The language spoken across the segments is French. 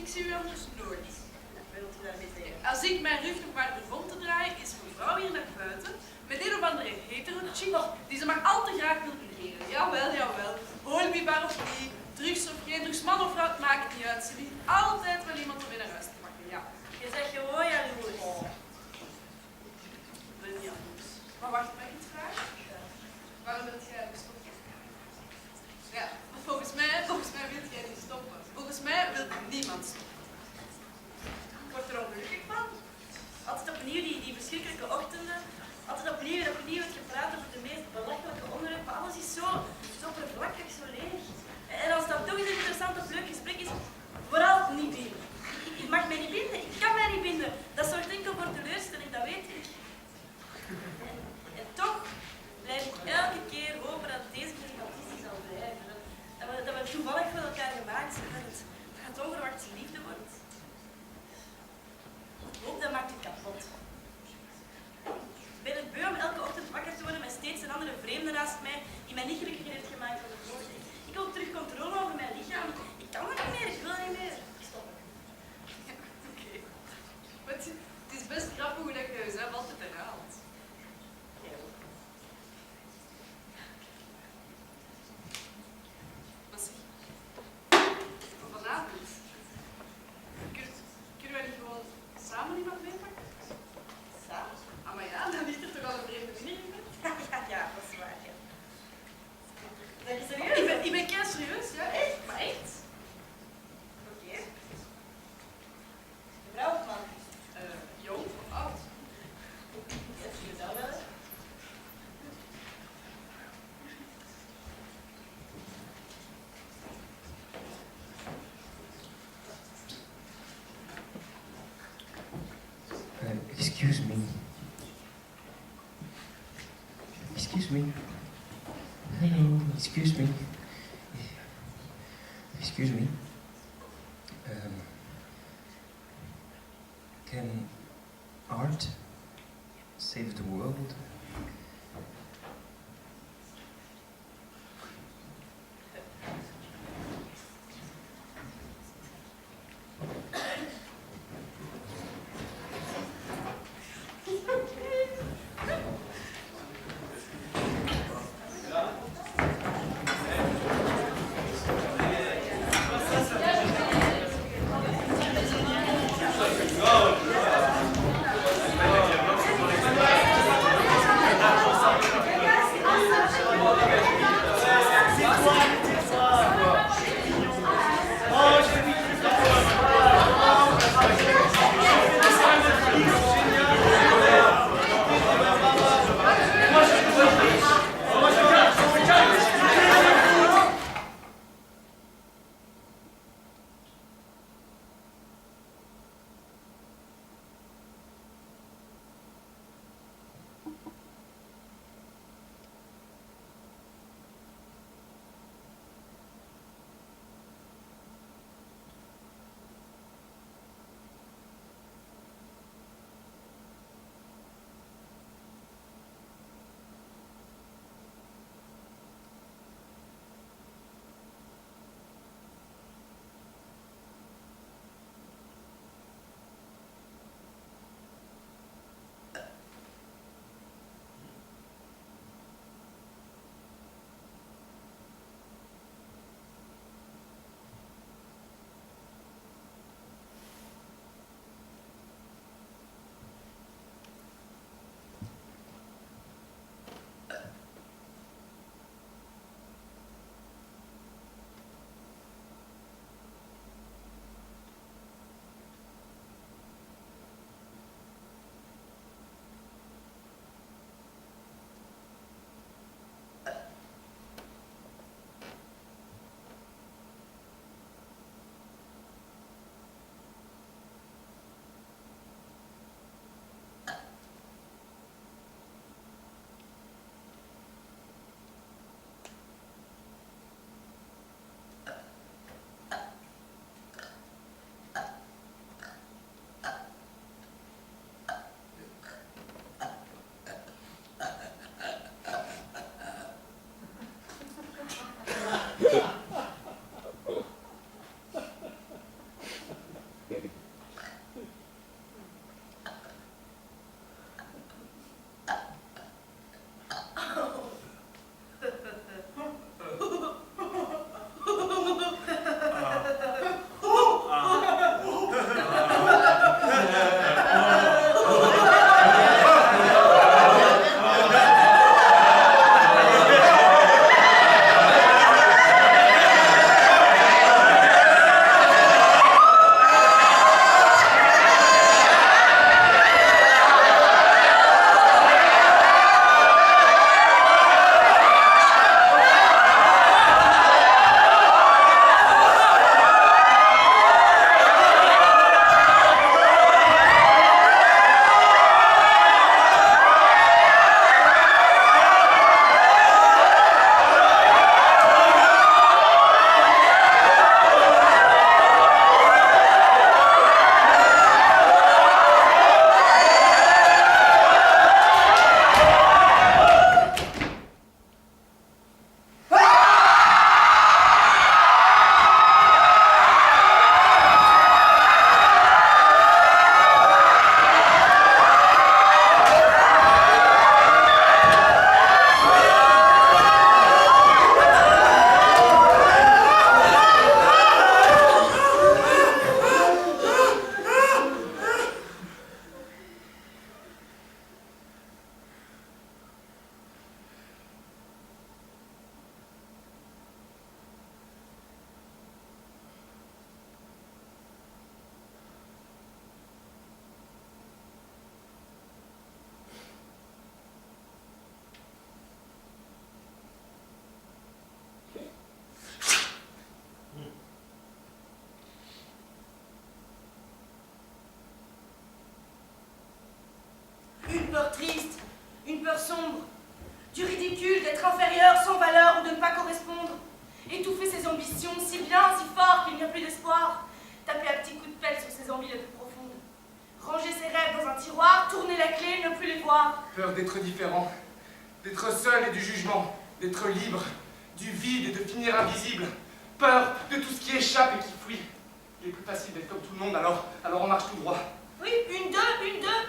ik zie u anders nooit. Wat wilt u daarmee zeggen? Als ik mijn rug nog maar rond te draaien, is mevrouw hier naar buiten met een of andere hetero-chick die ze maar al te graag wil negeren. Jawel, jawel. Hoolbibar of niet, drugs of geen drugs, man of vrouw, het maakt niet uit. Ze liet altijd wel iemand om mee naar huis te pakken, ja. Je zegt gewoon jaloers. Ik ben niet jaloers. Maar wacht, mag ik iets vragen? Ja. Waarom wilt jij ook stoppen? Ja, volgens mij wil jij niet stoppen. Volgens mij wil niemand stoppen. Ik word er ongelukkig van. Altijd opnieuw die verschrikkelijke ochtenden. Altijd opnieuw en opnieuw het gepraat over de meest belachelijke onderwerpen. Alles is zo oppervlakkig, zo leeg. En als dat toch eens een interessant of leuk gesprek is, vooral niet binden. Ik mag mij niet binden, ik kan mij niet binden. Dat zorgt enkel voor teleurstelling, dat weet ik. En toch blijf ik elke keer hopen dat deze pragmatisme zal blijven. Dat we toevallig voor elkaar gemaakt zijn, dat het onverwachte liefde wordt. Hoop, dat maakt u kapot. Ik ben het beu om elke ochtend wakker te worden met steeds een andere vreemde naast mij die mij niet gelukkiger heeft gemaakt dan de vorige. Ik wil terug controle over mijn lichaam. Ik kan dat niet meer, ik wil dat niet meer. Ik stop. Ja, oké. Maar het is best grappig hoe dat je jezelf altijd herhaalt. Maar zeg, vanavond, kunnen wij niet gewoon samen iemand meepakken? Samen? Ah, maar ja, dan ligt er toch al een vreemde meneer in bed? Ja, dat is waar, ja. Ben je serieus? Ik ben kei serieus, ja. Echt? Maar echt? Oké. Vrouw of man? Jong of oud? Yes, je zou wel. Excuse me. Excuse me. Hello, excuse me. Excuse me. Can art save the world? peur triste, une peur sombre, du ridicule, d'être inférieur, sans valeur ou de ne pas correspondre. Étouffer ses ambitions si bien, si fort qu'il n'y a plus d'espoir. Taper à petits coups de pelle sur ses envies les plus profondes. Ranger ses rêves dans un tiroir, tourner la clé, ne plus les voir. Peur d'être différent, d'être seul et du jugement, d'être libre, du vide et de finir invisible. Peur de tout ce qui échappe et qui fuit. Il est plus facile d'être comme tout le monde, alors on marche tout droit. Oui, une, deux,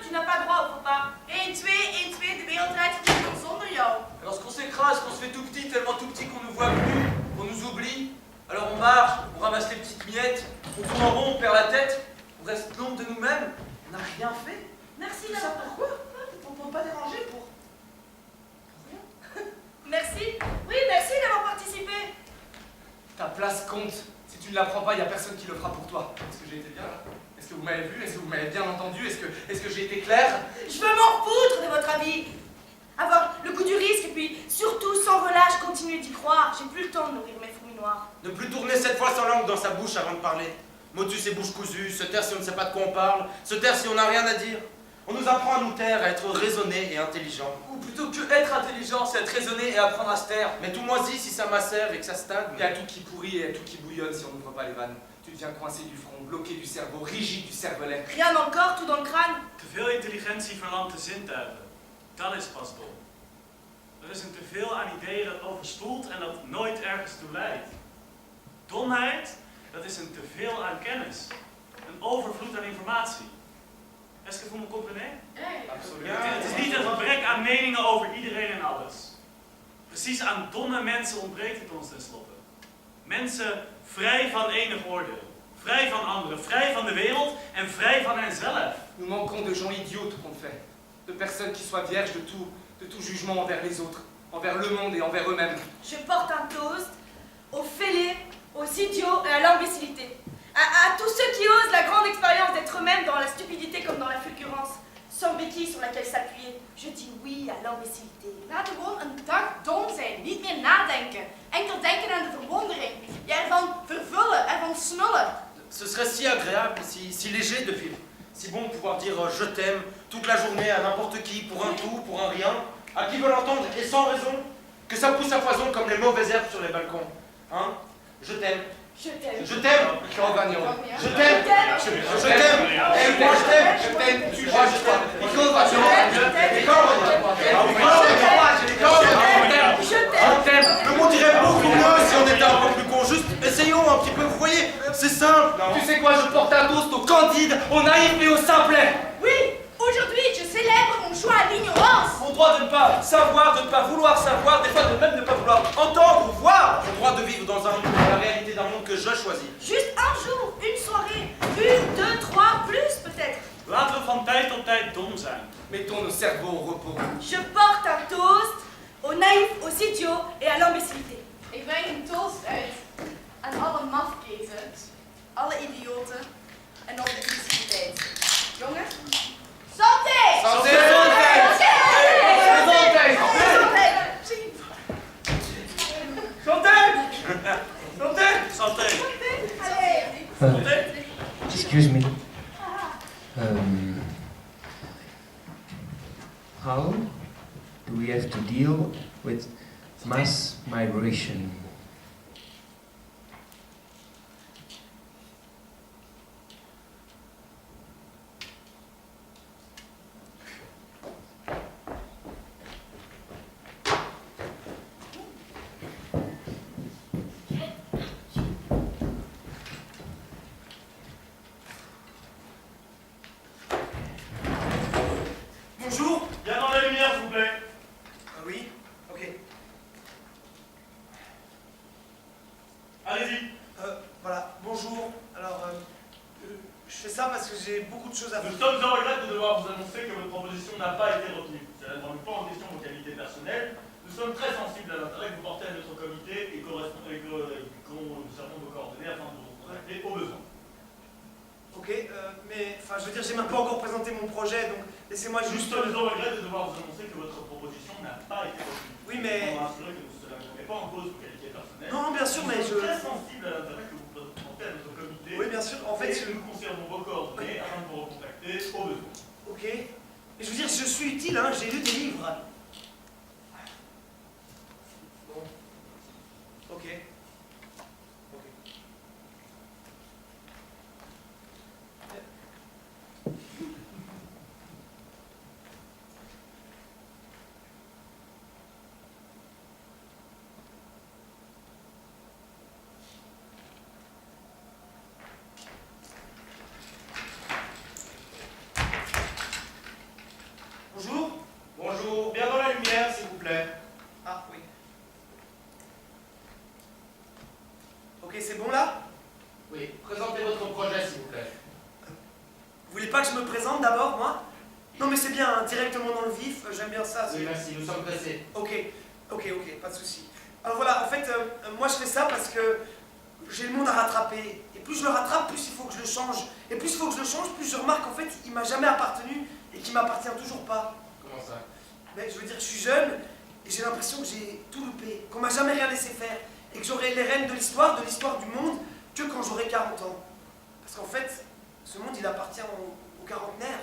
tu n'as pas droit au faux pas. 1, 2, de wereld draait zich niet zonder jou. Lorsqu'on s'écrase, qu'on se fait tout petit, tellement tout petit qu'on nous voit plus, qu'on nous oublie, alors on marche, on ramasse les petites miettes, on tourne en rond, on perd la tête, on reste l'ombre de nous-mêmes, on n'a rien fait. Merci Tout ça d'avoir... pourquoi Pour ne pas déranger, pour... Merci. Oui, merci d'avoir participé. Ta place compte. Si tu ne la prends pas, il n'y a personne qui le fera pour toi. Est-ce que j'ai été bien là? Est-ce que vous m'avez vu? Est-ce que vous m'avez bien entendu? Est-ce que j'ai été clair? Je veux m'en foutre de votre avis. Avoir le goût du risque et puis surtout sans relâche continuer d'y croire. J'ai plus le temps de nourrir mes fourmis noires. Ne plus tourner cette fois sa langue dans sa bouche avant de parler. Motus et bouche cousue, se taire si on ne sait pas de quoi on parle, se taire si on n'a rien à dire. On nous apprend à nous taire, à être raisonné et intelligent. Ou plutôt que être intelligent, c'est être raisonné et apprendre à se taire. Mais tout moisit si ça macère et que ça stagne. Il y a tout qui pourrit et tout qui bouillonne si on n'ouvre pas les vannes. Tu deviens coincé du front, bloqué du cerveau, rigide du cervelet. Rien dans le corps, tout dans le crâne. Te veel intelligentie verlamt de zintuigen. Dat is pas dom. Er is een teveel aan ideeën dat overspoelt en dat nooit ergens toe leidt. Domheid, dat is een teveel aan kennis. Een overvloed aan informatie. Est-ce que vous me comprenez? Absoluut. Het is niet een gebrek aan meningen over iedereen en alles. Precies aan domme mensen ontbreekt het ons tenslotte. Mensen vrij van enig oordeel. Vrij van anderen, vrij van de wereld en vrij van henzelf. Nous manquons de gens idiots, tout compte fait. De personnes qui soient vierges de tout jugement envers les autres, envers le monde et envers eux-mêmes. Je porte un toast aux fêlés, aux idiots et à l'imbécilité. À tous ceux qui osent la grande expérience d'être eux-mêmes dans la stupidité comme dans la fulgurance, sans béquille sur laquelle s'appuyer. Je dis oui à l'imbécilité. Laten we gewoon een dag dom zijn, niet meer nadenken. Enkel denken aan de verwondering. Je ervan vervullen, ervan smullen. Ce serait si agréable, si léger de vivre. Si bon de pouvoir dire je t'aime toute la journée à n'importe qui, pour un tout, pour un rien, à qui veut l'entendre et sans raison, que ça pousse à foison comme les mauvaises herbes sur les balcons. Hein? Je t'aime. Je t'aime. Je t'aime. Je t'aime. Je t'aime. Et moi je t'aime. Je t'aime, tu Moi je t'aime. Je t'aime. Le monde irait beaucoup mieux si on était un peu plus con. Juste essayons un petit peu, vous voyez, c'est simple. Tu sais quoi, je porte un toast au candide, au naïf et au simplet. Oui, aujourd'hui je célèbre mon choix à l'ignorance. Mon droit de ne pas savoir, de ne pas vouloir savoir, des fois de même ne pas vouloir entendre ou voir. J'ai le droit de vivre dans la réalité d'un monde que je choisis. Juste un jour, une soirée, 1, 2, 3, plus peut-être. Laten we van tijd tot tijd dom zijn. Mettons nos cerveaux au repos. Je porte un toast aux naïfs, aux idiots et à l'imbécilité. Ik breng een toast uit aan alle mafkezen, alle idioten en alle imbeciliteit. Jongens, santé! Santé! Santé! Excuse me. How do we have to deal with mass migration? Bonjour. Bien dans la lumière, s'il vous plaît. Oui, ok. Allez-y. Voilà, bonjour. Alors, je fais ça parce que j'ai beaucoup de choses à faire. Nous sommes en regret de devoir vous annoncer que votre proposition n'a pas été retenue. Cela ne remet pas en question vos qualités personnelles. Nous sommes très sensibles à l'intérêt que vous portez à notre comité et qu'on nous servons vos coordonnées afin de vous contacter au besoin. Ok, mais enfin, je veux dire, j'ai même pas encore présenté mon projet, donc laissez-moi Nous juste. sommes au regret de devoir vous annoncer que votre proposition n'a pas été retenue. Oui, mais. On va assurer que cela ne remet pas en cause vos qualités personnelles. Non, bien sûr, mais Nous je. sommes très sensibles à l'intérêt que vous portez à notre comité. Oui, bien sûr, en fait, Et nous conservons vos coordonnées afin de vous recontacter au besoin. Ok, Et je veux dire, je suis utile, hein, j'ai lu des livres. Bon. Ok. Ok. Bonjour. Bonjour, bien dans la lumière, s'il vous plaît. Ah oui. Ok, c'est bon là? Oui, présentez votre projet, s'il vous plaît. Vous voulez pas que je me présente d'abord, moi? Non mais c'est bien, hein, directement dans le vif, j'aime bien ça. Oui, merci, nous sommes pressés. Ok, pas de souci. Alors voilà, en fait, moi je fais ça parce que j'ai le monde à rattraper. Et plus je le rattrape, plus il faut que je le change. Et plus il faut que je le change, plus je remarque qu'en fait, il m'a jamais appartenu et qu'il m'appartient toujours pas. Comment ça? Mais je veux dire, je suis jeune et j'ai l'impression que j'ai tout loupé, qu'on m'a jamais rien laissé faire et que j'aurai les rênes de l'histoire du monde, que quand j'aurai 40 ans. Parce qu'en fait, ce monde, il appartient aux quarantenaires.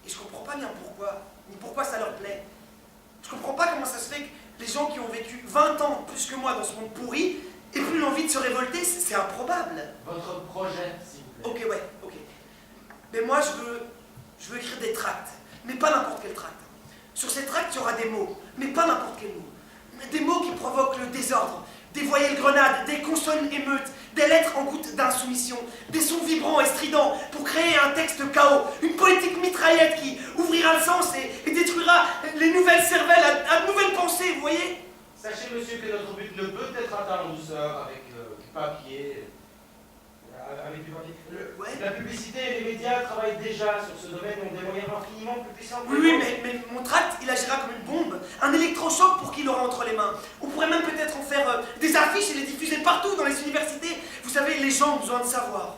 Et je comprends pas bien pourquoi, ni pourquoi ça leur plaît. Je comprends pas comment ça se fait que les gens qui ont vécu 20 ans plus que moi dans ce monde pourri aient plus l'envie de se révolter, c'est improbable. Votre projet, s'il vous plaît. Ok, ouais, ok. Mais moi, je veux écrire des tracts, mais pas n'importe quel tract. Sur ces tracts, il y aura des mots, mais pas n'importe quels mots. Des mots qui provoquent le désordre, des voyelles grenades, des consonnes émeutes, des lettres en gouttes d'insoumission, des sons vibrants et stridents pour créer un texte chaos, une poétique mitraillette qui ouvrira le sens et détruira les nouvelles cervelles à de nouvelles pensées, vous voyez? Sachez, monsieur, que notre but ne peut être atteint en douceur avec du papier. Avec du papier. Ouais. La publicité et les médias travaillent déjà sur ce domaine et ont des moyens infiniment plus puissants. Oui, mais mon tract, il agira comme une bombe, un électrochoc pour qui l'aura entre les mains. On pourrait même peut-être en faire des affiches et les diffuser partout dans les universités. Vous savez, les gens ont besoin de savoir.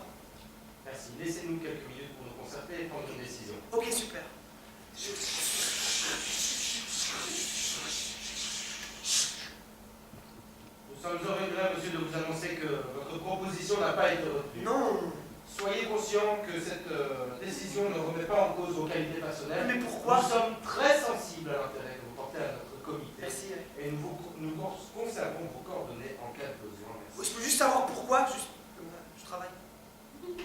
Merci. Laissez-nous quelques minutes pour nous concerter et prendre une décision. Ok, super. Nous sommes au regret, monsieur, de vous annoncer que votre proposition n'a pas été retenue. Non. Soyez conscient que cette décision ne remet pas en cause vos qualités personnelles. Mais pourquoi? Nous sommes très sensibles à l'intérêt que vous portez à notre comité. Merci. Et nous conservons vos coordonnées en cas de besoin. Merci. Je peux juste savoir pourquoi, juste comme ça, je travaille. Ok.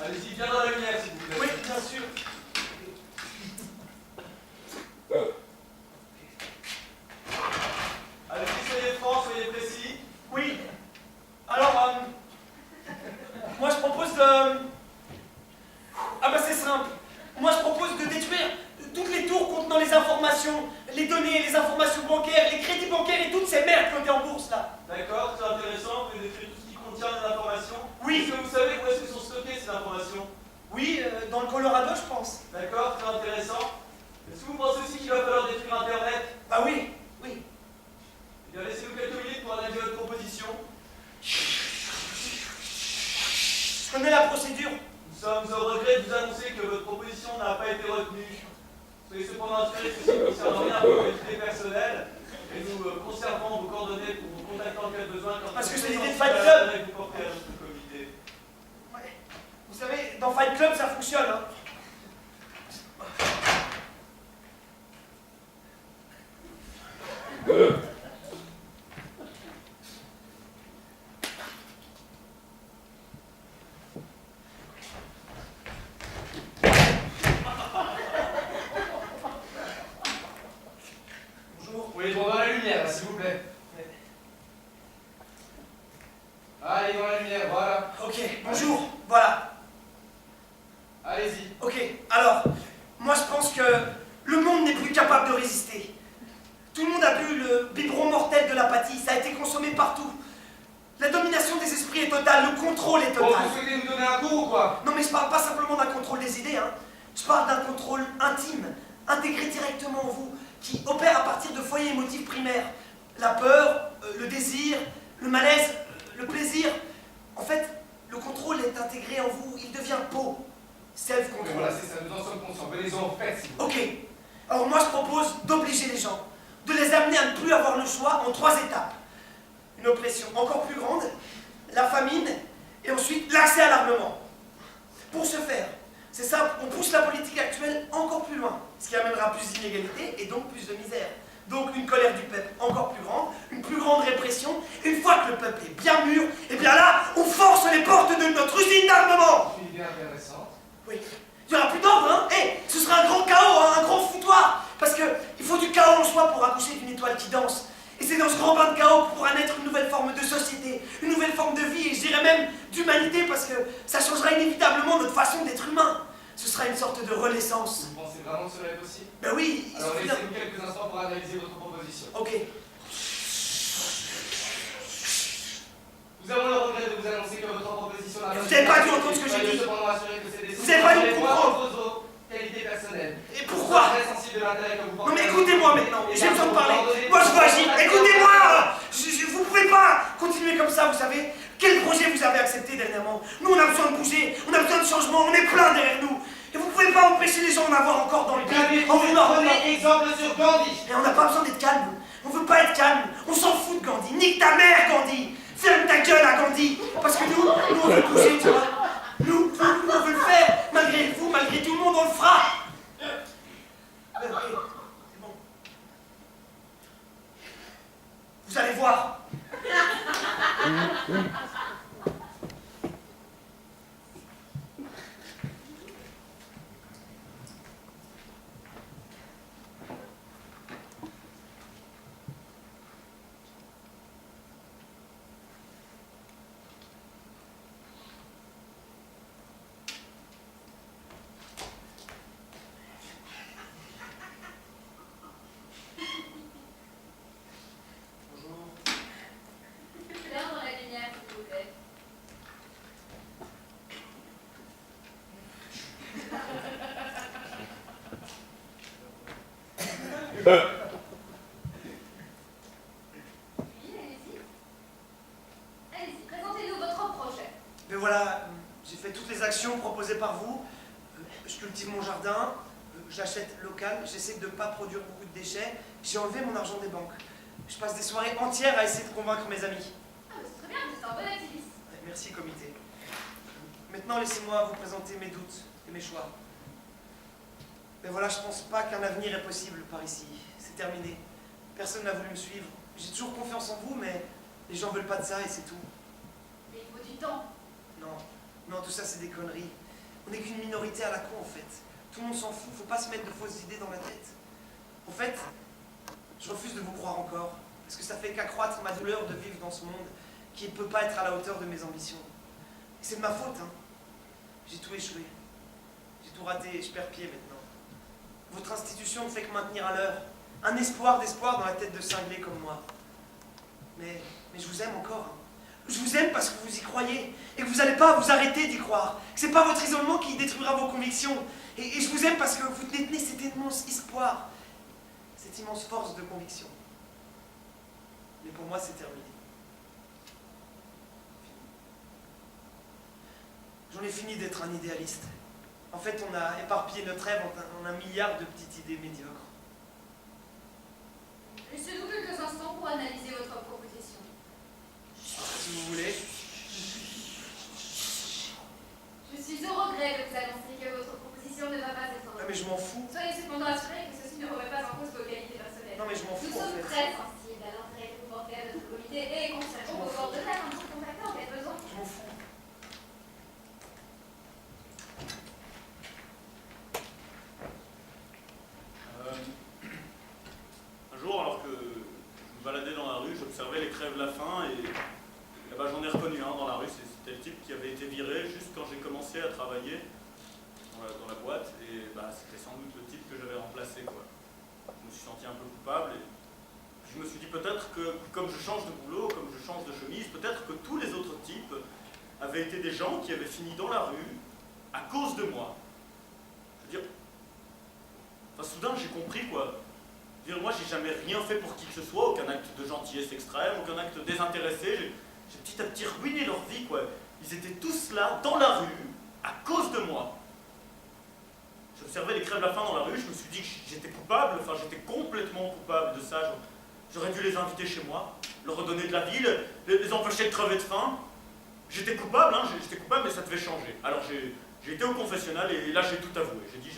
Allez-y, bien dans la lumière, s'il vous plaît. Oui, bien sûr. Allez-y, soyez francs, soyez précis. Oui. Alors, moi je propose de... Ah bah c'est simple. Moi je propose de détruire toutes les tours contenant les informations, les données, les informations bancaires, les crédits bancaires et toutes ces merdes cotées en bourse là. D'accord, c'est intéressant. Vous pouvez détruire tout ce qui contient des informations. Oui. Est-ce que vous savez où est-ce que sont stockées ces informations? Oui, dans le Colorado je pense. D'accord, très intéressant. Est-ce que vous pensez aussi qu'il va falloir détruire Internet? Bah oui, oui. Eh bien, laissez-nous quelques minutes pour analyser votre proposition. Je connais la procédure. Nous sommes au regret de vous annoncer que votre proposition n'a pas été retenue. Soyez cependant assurés que ceci ne concerne rien à vos qualités personnelles et nous conservons vos coordonnées pour vous contacter en cas de besoin. Parce que c'est l'idée de Fight Club. Vous portez à notre comité. Ouais. Vous savez, dans Fight Club ça fonctionne, hein. Bonjour. Oui, bon, dans la lumière, s'il vous plaît. Allez, dans la lumière, voilà. Ok, bonjour, voilà. Allez-y. Ok, alors, moi je pense que le monde n'est plus capable de résister. Tout le monde a bu le biberon mortel de l'apathie, ça a été consommé partout. La domination des esprits est totale, le contrôle est Bon, total. vous souhaitez nous donner un cours ou quoi? Non mais je parle pas simplement d'un contrôle des idées, hein. Je parle d'un contrôle intime, intégré directement en vous, qui opère à partir de foyers émotifs primaires. La peur, le désir, le malaise, le plaisir. En fait, Le contrôle est intégré en vous, il devient peau. Mais Self-control. voilà, c'est ça, nous en sommes conscients. Venez-en au fait, s'il vous plaît. Ok. Alors moi je propose d'obliger les gens, de les amener à ne plus avoir le choix en 3 étapes. Une oppression encore plus grande, la famine, et ensuite l'accès à l'armement. Pour ce faire, c'est simple, on pousse la politique actuelle encore plus loin, ce qui amènera plus d'inégalités et donc plus de misère. Donc une colère du peuple encore plus grande, une plus grande répression, et une fois que le peuple est bien mûr, et bien là, on force les portes de notre usine d'armement. Une idée intéressante. Oui. Il n'y aura plus d'ordre, hein. Ce sera un grand chaos, hein, un grand foutoir. Parce que il faut du chaos en soi pour accoucher d'une étoile qui danse. Et c'est dans ce grand bain de chaos que pourra naître une nouvelle forme de société, une nouvelle forme de vie, et je dirais même d'humanité, parce que ça changera inévitablement notre façon d'être humain. Ce sera une sorte de renaissance. Vous pensez vraiment que cela est possible? Ben oui, il Alors suffit d'un... laissez-nous quelques instants pour analyser votre proposition. Ok. Nous avons le regret de vous annoncer que votre proposition n'a Mais vous n'avez pas dû entendre ce que j'ai Soyez dit. cependant assuré que c'est des Vous n'avez pas dû comprendre. vos qualités personnelles. Et pourquoi? Très sensible de l'intérêt que vous portez. Non mais écoutez-moi maintenant, j'ai besoin de parler. Moi je veux agir, écoutez-moi. Vous pouvez pas continuer comme ça, vous savez. Quel projet vous avez accepté dernièrement? Nous on a besoin de bouger, on a besoin de changement, on est plein derrière nous. Et vous pouvez pas empêcher les gens d'en avoir encore dans le pied en voulant Prenez exemple sur Gandhi. Et on n'a pas besoin d'être calme. On veut pas être calme. On s'en fout de Gandhi. Nique ta mère, Gandhi. Ferme ta gueule à Gandhi. Parce que nous on veut bouger, tu vois. Nous, on veut le faire. Malgré vous, malgré tout le monde, on le fera. Ok, c'est bon. Vous allez voir. L'heure dans la lumière, s'il vous plaît. Oui, allez-y. Allez-y, présentez-nous votre projet. Mais voilà, j'ai fait toutes les actions proposées par vous. Je cultive mon jardin, j'achète local, j'essaie de ne pas produire beaucoup de déchets. J'ai enlevé mon argent des banques. Je passe des soirées entières à essayer de convaincre mes amis. Ah, mais c'est très bien, vous êtes un bon activiste. Merci, comité. Maintenant, laissez-moi vous présenter mes doutes et mes choix. Mais voilà, je pense pas qu'un avenir est possible par ici. C'est terminé. Personne n'a voulu me suivre. J'ai toujours confiance en vous, mais les gens veulent pas de ça et c'est tout. Mais il faut du temps. Non, non, tout ça c'est des conneries. On n'est qu'une minorité à la con en fait. Tout le monde s'en fout, faut pas se mettre de fausses idées dans la tête. En fait, je refuse de vous croire encore, parce que ça fait qu'accroître ma douleur de vivre dans ce monde qui ne peut pas être à la hauteur de mes ambitions. Et c'est de ma faute, hein. J'ai tout échoué. J'ai tout raté et je perds pied maintenant. Votre institution ne fait que maintenir à l'heure un espoir d'espoir dans la tête de cinglés comme moi. Mais je vous aime encore, hein. Je vous aime parce que vous y croyez et que vous n'allez pas vous arrêter d'y croire. Que c'est pas votre isolement qui détruira vos convictions. Et je vous aime parce que vous détenez cet immense espoir, cette immense force de conviction. Mais pour moi, c'est terminé. J'en ai fini d'être un idéaliste. En fait, on a éparpillé notre rêve en un milliard de petites idées médiocres. Laissez-nous quelques instants pour analyser votre proposition. Si vous voulez. Je suis au regret de vous annoncer que votre proposition ne va pas être Ah, mais je m'en fous. Soyez cependant assurés que ceci ne remet pas en cause vos qualités personnelles. Non, mais je m'en Nous fous en sommes fait. très sensibles à l'intérêt que vous portez à notre comité et conservons vos coordonnées en nous contactant en cas de besoin. Je m'en fous. Un jour, alors que je me baladais dans la rue, j'observais les crèves la faim et bah, j'en ai reconnu un dans la rue. C'était le type qui avait été viré juste quand j'ai commencé à travailler dans la boîte et bah, c'était sans doute le type que j'avais remplacé, quoi. Je me suis senti un peu coupable et je me suis dit peut-être que comme je change de boulot, comme je change de chemise, peut-être que tous les autres types avaient été des gens qui avaient fini dans la rue à cause de moi. Je veux dire, enfin, soudain j'ai compris, quoi. Je veux dire, moi j'ai jamais rien fait pour qui que ce soit, aucun acte de gentillesse extrême, aucun acte désintéressé, j'ai petit à petit ruiné leur vie, quoi. Ils étaient tous là, dans la rue, à cause de moi. J'observais les crèves-la-faim dans la rue, je me suis dit que j'étais coupable, enfin j'étais complètement coupable de ça. J'aurais dû les inviter chez moi, leur redonner de la vie, les empêcher de crever de faim. J'étais coupable, hein, j'étais coupable, mais ça devait changer. Alors j'ai été au confessionnal et là j'ai tout avoué. J'ai dit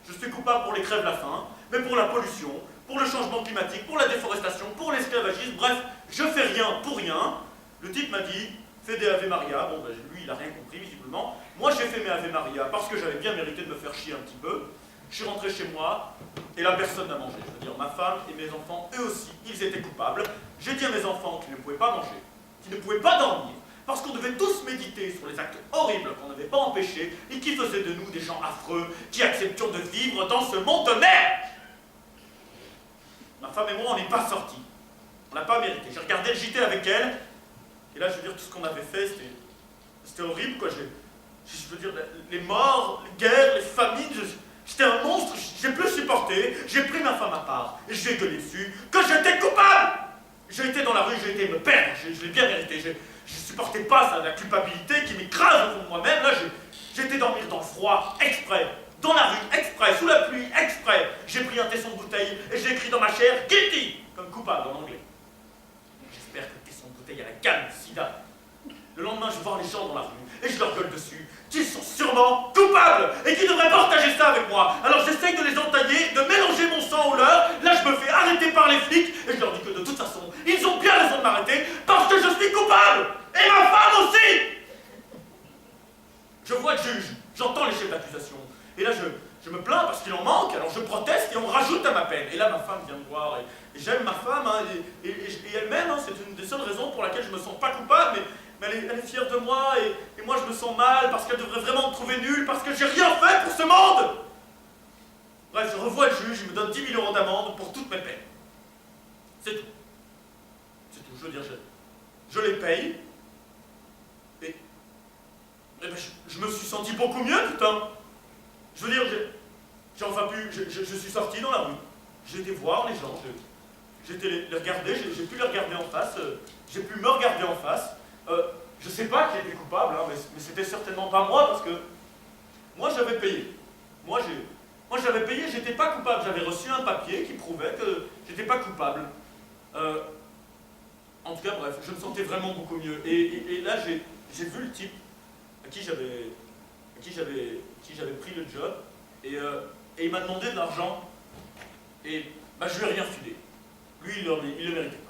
je suis coupable pour les crèves-la-faim, mais pour la pollution, pour le changement climatique, pour la déforestation, pour l'esclavagisme, bref, je fais rien pour rien. Le type m'a dit, fais des Ave Maria. Bon, ben, lui, il a rien compris, visiblement. Moi, j'ai fait mes Ave Maria parce que j'avais bien mérité de me faire chier un petit peu. Je suis rentré chez moi, et là, personne n'a mangé. Je veux dire, ma femme et mes enfants, eux aussi, ils étaient coupables. J'ai dit à mes enfants qu'ils ne pouvaient pas manger, qu'ils ne pouvaient pas dormir, parce qu'on devait tous méditer sur les actes horribles qu'on n'avait pas empêchés, et qui faisaient de nous des gens affreux, qui acceptions de vivre dans ce monde de merde. Ma femme et moi, on n'est pas sortis. On n'a pas mérité. J'ai regardé le JT avec elle, et là, je veux dire, tout ce qu'on avait fait, c'était horrible, quoi. Je veux dire, les morts, les guerres, les famines, j'étais un monstre, j'ai plus supporté, j'ai pris ma femme à part, et je lui ai gueulé dessus, que j'étais coupable. J'ai été dans la rue, j'ai été me perdre, je l'ai bien mérité, je supportais pas ça, la culpabilité qui m'écrase au fond de moi-même, là, j'ai été dormir dans le froid, exprès. Dans la rue, exprès, sous la pluie, exprès. J'ai pris un tesson de bouteille et j'ai écrit dans ma chair « Guilty » comme coupable en anglais. J'espère que le tesson de bouteille a la canne, sida. Le lendemain, je vois les gens dans la rue et je leur gueule dessus qu'ils sont sûrement coupables et qu'ils devraient partager ça avec moi. Alors j'essaye de les entailler, de mélanger mon sang au leur. Là, je me fais arrêter par les flics et je leur dis que de toute façon, ils ont bien raison de m'arrêter parce que je suis coupable et ma femme aussi. Je vois le juge, j'entends les chefs d'accusation. Et là, je me plains parce qu'il en manque, alors je proteste et on rajoute à ma peine. Et là, ma femme vient me voir, et j'aime ma femme, hein, et elle-même, hein, c'est une des seules raisons pour laquelle je me sens pas coupable, mais elle est fière de moi, et moi je me sens mal parce qu'elle devrait vraiment me trouver nul, parce que j'ai rien fait pour ce monde. Bref, je revois le juge, il me donne 10 000 € d'amende pour toutes mes peines. C'est tout. C'est tout, je veux dire, je les paye, et ben, je me suis senti beaucoup mieux, putain. Je veux dire, je suis sorti dans la rue, j'ai été voir les gens, j'ai été les regarder, j'ai pu les regarder en face, j'ai pu me regarder en face. Je sais pas qui était coupable, hein, mais c'était certainement pas moi, parce que moi j'avais payé. Moi j'avais payé, j'étais pas coupable, j'avais reçu un papier qui prouvait que j'étais pas coupable. En tout cas, bref, je me sentais vraiment beaucoup mieux. Et là, j'ai vu le type à qui j'avais pris le job, et il m'a demandé de l'argent, et bah, je lui ai rien filé. Lui, il le méritait pas.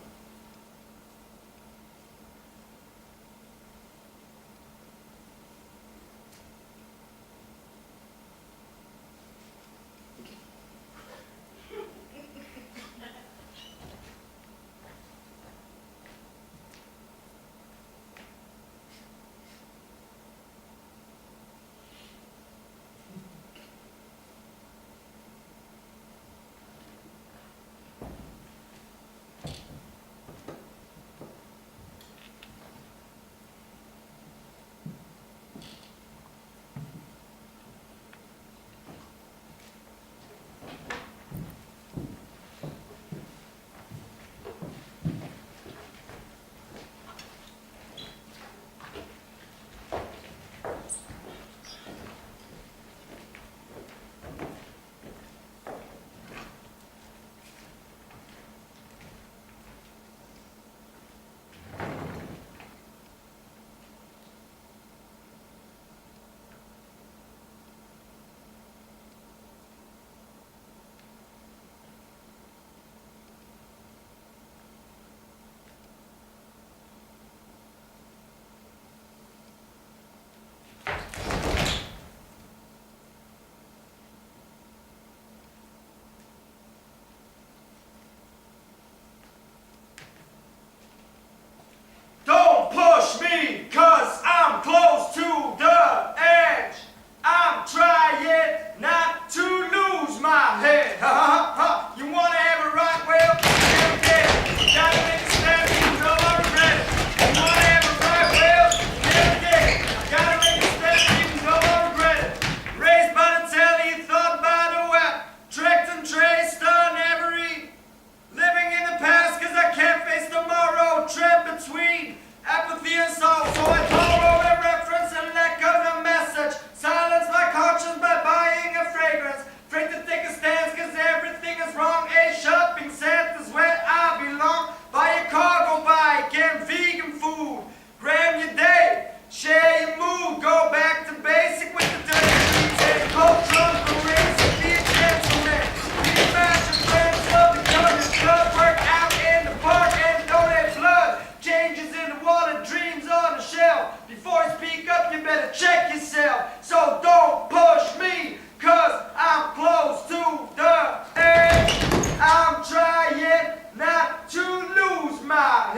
Ma